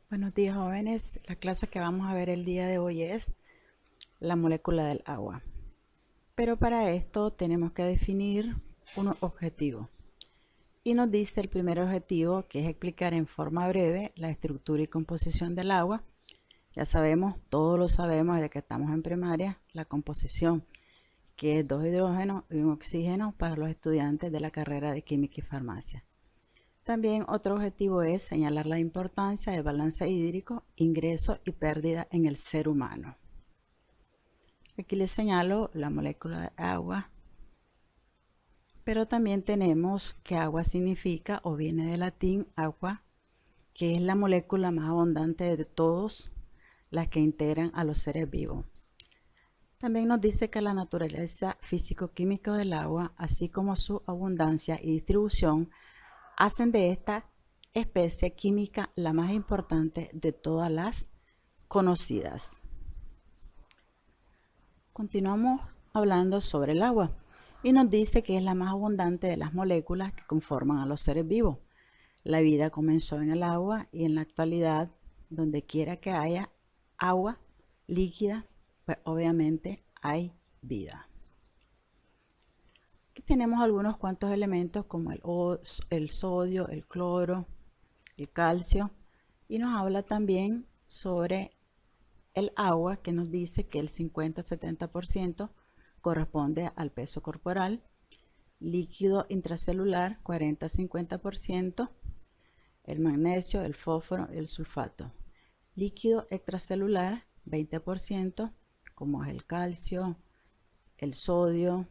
Buenos días, jóvenes. La clase que vamos a ver el día de hoy es la molécula del agua. Pero para esto tenemos que definir unos objetivos. Y nos dice el primer objetivo, que es explicar en forma breve la estructura y composición del agua. Ya sabemos, todos lo sabemos desde que estamos en primaria, la composición, que es 2 hidrógenos y un oxígeno para los estudiantes de la carrera de Química y Farmacia. También otro objetivo es señalar la importancia del balance hídrico, ingreso y pérdida en el ser humano. Aquí les señalo la molécula de agua, pero también tenemos que agua significa o viene del latín agua, que es la molécula más abundante de todas las que integran a los seres vivos. También nos dice que la naturaleza físico-química del agua, así como su abundancia y distribución, hacen de esta especie química la más importante de todas las conocidas. Continuamos hablando sobre el agua y nos dice que es la más abundante de las moléculas que conforman a los seres vivos. La vida comenzó en el agua y en la actualidad, donde quiera que haya agua líquida, pues obviamente hay vida. Aquí tenemos algunos cuantos elementos como el sodio, el cloro, el calcio, y nos habla también sobre el agua, que nos dice que el 50-70% corresponde al peso corporal, líquido intracelular 40-50%, el magnesio, el fósforo y el sulfato, líquido extracelular 20%, como es el calcio, el sodio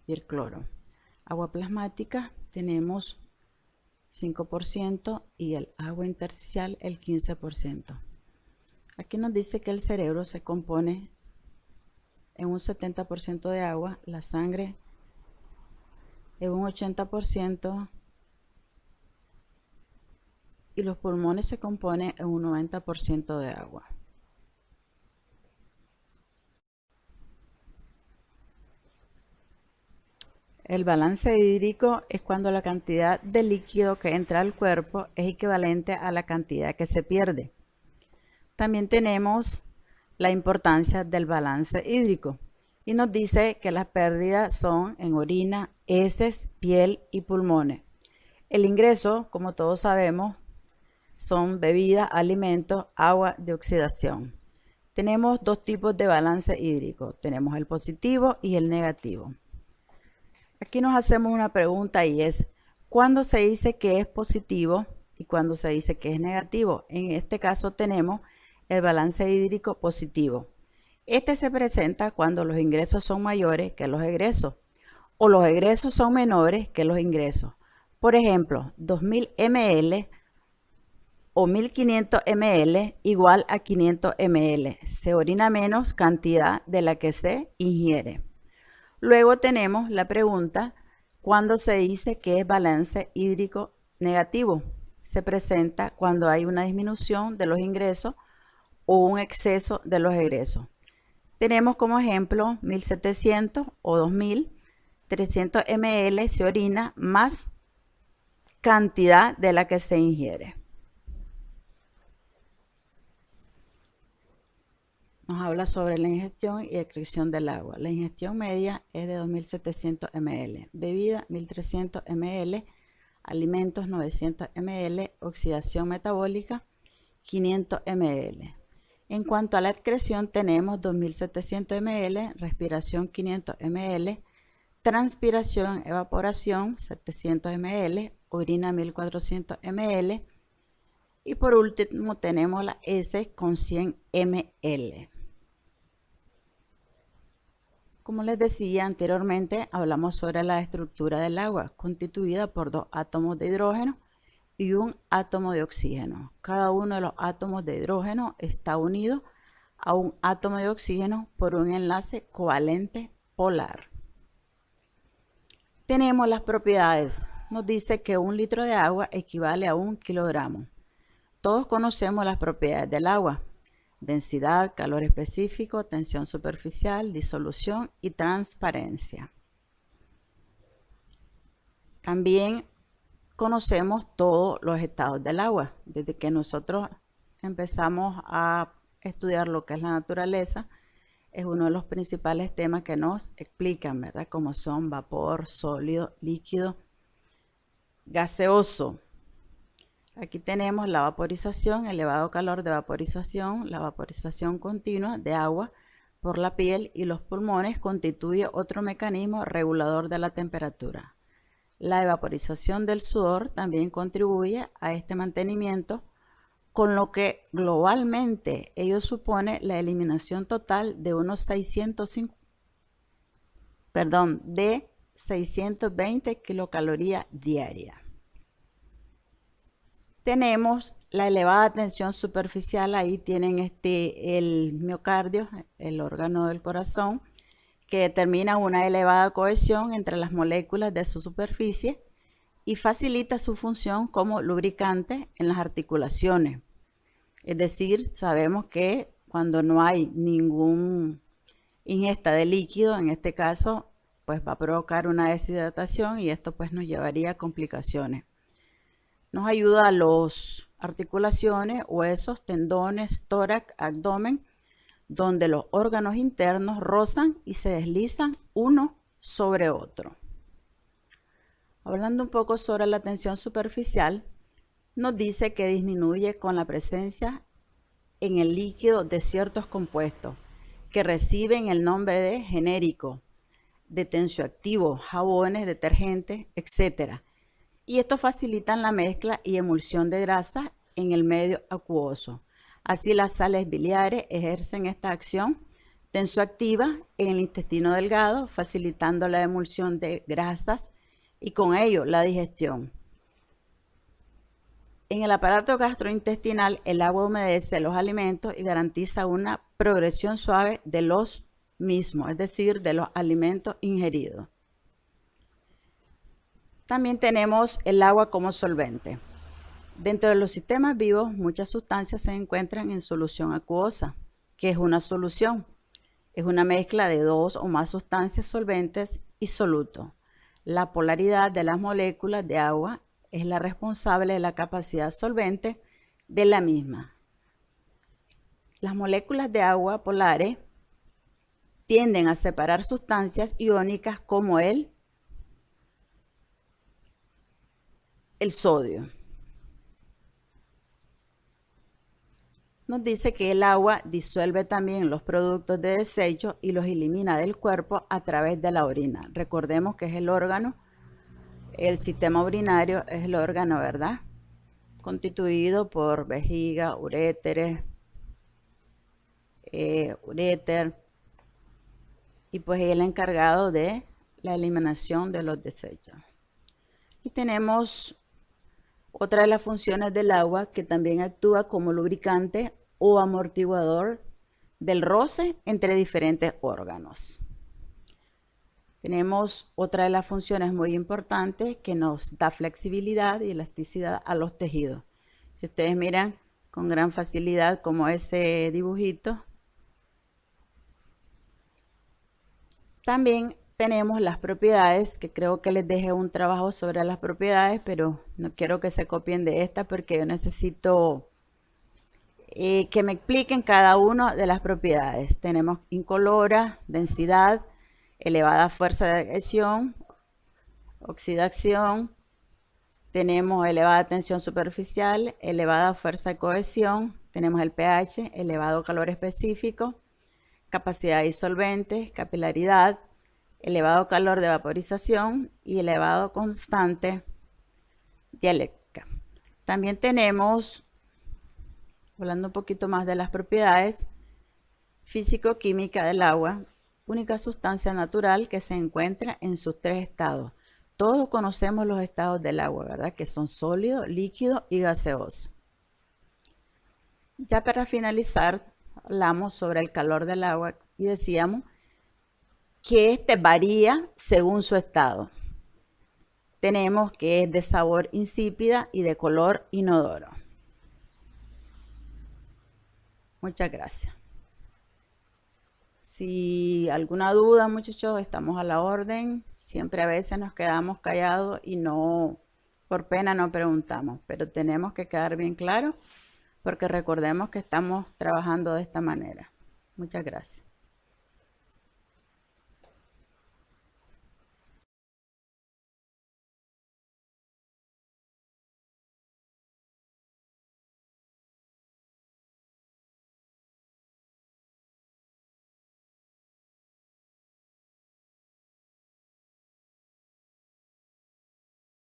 y el cloro. Agua plasmática tenemos 5% y el agua intersticial el 15%. Aquí nos dice que el cerebro se compone en un 70% de agua, la sangre en un 80% y los pulmones se componen en un 90% de agua. El balance hídrico es cuando la cantidad de líquido que entra al cuerpo es equivalente a la cantidad que se pierde. También tenemos la importancia del balance hídrico y nos dice que las pérdidas son en orina, heces, piel y pulmones. El ingreso, como todos sabemos, son bebidas, alimentos, agua de oxidación. Tenemos dos tipos de balance hídrico, tenemos el positivo y el negativo. Aquí nos hacemos una pregunta y es, ¿cuándo se dice que es positivo y cuándo se dice que es negativo? En este caso tenemos el balance hídrico positivo. Este se presenta cuando los ingresos son mayores que los egresos o los egresos son menores que los ingresos. Por ejemplo, 2000 ml o 1500 ml igual a 500 ml. Se orina menos cantidad de la que se ingiere. Luego tenemos la pregunta, ¿cuándo se dice que es balance hídrico negativo? Se presenta cuando hay una disminución de los ingresos o un exceso de los egresos. Tenemos como ejemplo 1700 o 2300 ml se orina más cantidad de la que se ingiere. Nos habla sobre la ingestión y excreción del agua. La ingestión media es de 2700 ml, bebida 1300 ml, alimentos 900 ml, oxidación metabólica 500 ml. En cuanto a la excreción tenemos 2700 ml, respiración 500 ml, transpiración, evaporación 700 ml, orina 1400 ml y por último tenemos la S con 100 ml. Como les decía anteriormente, hablamos sobre la estructura del agua, constituida por dos átomos de hidrógeno y un átomo de oxígeno. Cada uno de los átomos de hidrógeno está unido a un átomo de oxígeno por un enlace covalente polar. Tenemos las propiedades. Nos dice que 1 litro de agua equivale a 1 kilogramo. Todos conocemos las propiedades del agua: densidad, calor específico, tensión superficial, disolución y transparencia. También conocemos todos los estados del agua, desde que nosotros empezamos a estudiar lo que es la naturaleza, es uno de los principales temas que nos explican, ¿verdad? Como son vapor, sólido, líquido, gaseoso. Aquí tenemos la vaporización, elevado calor de vaporización, la vaporización continua de agua por la piel y los pulmones constituye otro mecanismo regulador de la temperatura. La evaporización del sudor también contribuye a este mantenimiento, con lo que globalmente ello supone la eliminación total de unos 620 kilocalorías diarias. Tenemos la elevada tensión superficial, ahí tienen el miocardio, el órgano del corazón, que determina una elevada cohesión entre las moléculas de su superficie y facilita su función como lubricante en las articulaciones. Es decir, sabemos que cuando no hay ninguna ingesta de líquido, en este caso, pues va a provocar una deshidratación y esto pues nos llevaría a complicaciones. Nos ayuda a las articulaciones, huesos, tendones, tórax, abdomen, donde los órganos internos rozan y se deslizan uno sobre otro. Hablando un poco sobre la tensión superficial, nos dice que disminuye con la presencia en el líquido de ciertos compuestos que reciben el nombre de genérico, de tensioactivos, jabones, detergentes, etc. Y esto facilita la mezcla y emulsión de grasa en el medio acuoso. Así las sales biliares ejercen esta acción tensioactiva en el intestino delgado, facilitando la emulsión de grasas y con ello la digestión. En el aparato gastrointestinal, el agua humedece los alimentos y garantiza una progresión suave de los mismos, es decir, de los alimentos ingeridos. También tenemos el agua como solvente. Dentro de los sistemas vivos, muchas sustancias se encuentran en solución acuosa, que es una solución. Es una mezcla de dos o más sustancias solventes y solutos. La polaridad de las moléculas de agua es la responsable de la capacidad solvente de la misma. Las moléculas de agua polares tienden a separar sustancias iónicas como el sodio. Nos dice que el agua disuelve también los productos de desecho y los elimina del cuerpo a través de la orina. Recordemos que es el órgano, el sistema urinario es el órgano, ¿verdad? Constituido por vejiga, uréter, y pues es el encargado de la eliminación de los desechos. Y tenemos otra de las funciones del agua que también actúa como lubricante o amortiguador del roce entre diferentes órganos. Tenemos otra de las funciones muy importantes que nos da flexibilidad y elasticidad a los tejidos. Si ustedes miran con gran facilidad como ese dibujito. También tenemos las propiedades, que creo que les dejé un trabajo sobre las propiedades, pero no quiero que se copien de esta porque yo necesito que me expliquen cada una de las propiedades. Tenemos incolora, densidad, elevada fuerza de adhesión, oxidación, tenemos elevada tensión superficial, elevada fuerza de cohesión, tenemos el pH, elevado calor específico, capacidad disolvente, capilaridad, elevado calor de vaporización y elevado constante dialéctica. También tenemos, hablando un poquito más de las propiedades, físico-química del agua, única sustancia natural que se encuentra en sus tres estados. Todos conocemos los estados del agua, ¿verdad? Que son sólido, líquido y gaseoso. Ya para finalizar, hablamos sobre el calor del agua y decíamos que este varía según su estado. Tenemos que es de sabor insípida y de color inodoro. Muchas gracias. Si alguna duda, muchachos, estamos a la orden. Siempre a veces nos quedamos callados y no, por pena no preguntamos, pero tenemos que quedar bien claro porque recordemos que estamos trabajando de esta manera. Muchas gracias.